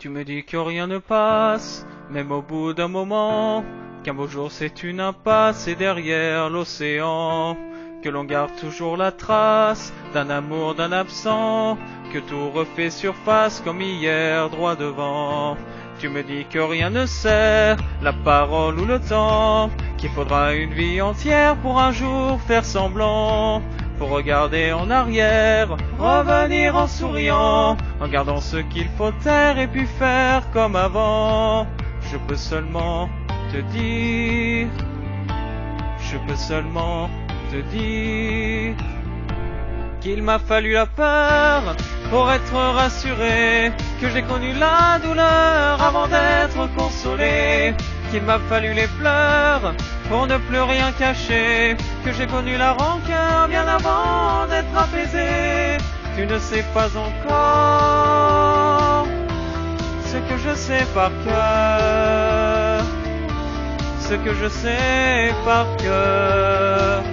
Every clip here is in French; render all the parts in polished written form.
Tu me dis que rien ne passe, même au bout d'un moment, qu'un beau jour c'est une impasse et derrière l'océan, que l'on garde toujours la trace d'un amour d'un absent, que tout refait surface comme hier droit devant. Tu me dis que rien ne sert, la parole ou le temps, qu'il faudra une vie entière pour un jour faire semblant. Faut regarder en arrière, revenir en souriant, en gardant ce qu'il faut taire et puis faire comme avant. Je peux seulement te dire, je peux seulement te dire qu'il m'a fallu la peur pour être rassuré, que j'ai connu la douleur avant d'être consolé, qu'il m'a fallu les pleurs pour ne plus rien cacher, que j'ai connu la rancœur bien avant d'être apaisé. Tu ne sais pas encore ce que je sais par cœur, ce que je sais par cœur.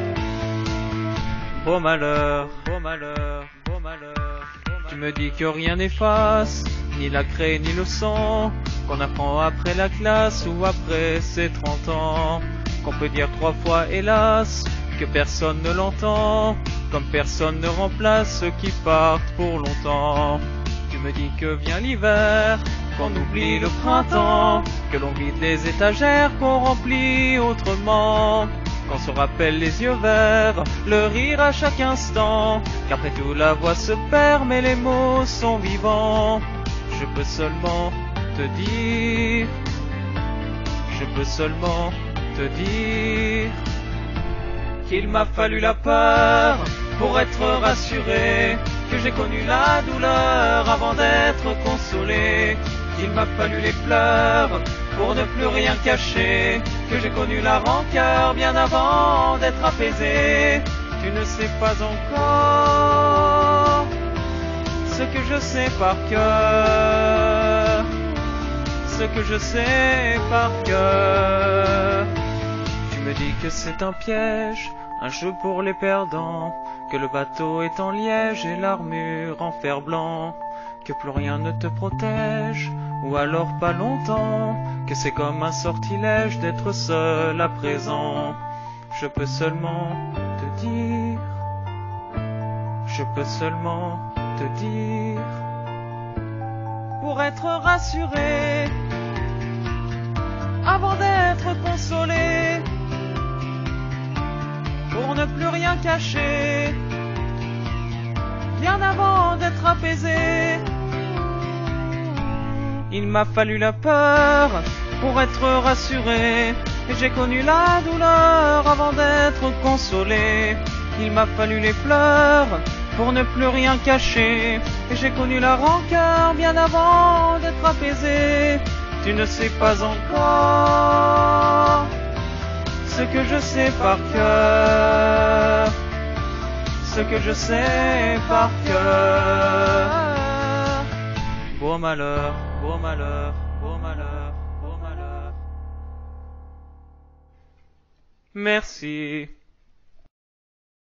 Beau malheur, beau malheur, beau malheur. Tu me dis que rien n'efface, ni la craie ni le sang, qu'on apprend après la classe ou après ses 30 ans, qu'on peut dire 3 fois hélas, que personne ne l'entend, comme personne ne remplace ceux qui partent pour longtemps. Tu me dis que vient l'hiver, qu'on oublie le printemps, que l'on vide les étagères, qu'on remplit autrement, qu'on se rappelle les yeux verts, le rire à chaque instant, qu'après tout la voix se perd mais les mots sont vivants. Je peux seulement te dire, je peux seulement te dire qu'il m'a fallu la peur pour être rassuré, que j'ai connu la douleur avant d'être consolé, qu'il m'a fallu les pleurs pour ne plus rien cacher, que j'ai connu la rancœur bien avant d'être apaisé. Tu ne sais pas encore ce que je sais par cœur, ce que je sais par cœur. Tu me dis que c'est un piège, un jeu pour les perdants, que le bateau est en liège et l'armure en fer blanc, que plus rien ne te protège, ou alors pas longtemps, que c'est comme un sortilège d'être seul à présent. Je peux seulement te dire, je peux seulement te dire, pour être rassuré, avant d'être consolé, pour ne plus rien cacher, bien avant d'être apaisé. Il m'a fallu la peur pour être rassuré, et j'ai connu la douleur avant d'être consolé. Il m'a fallu les pleurs pour ne plus rien cacher, et j'ai connu la rancœur bien avant d'être apaisé. Tu ne sais pas encore ce que je sais par cœur, ce que je sais par cœur. Beau malheur, beau malheur, beau malheur, beau malheur. Merci.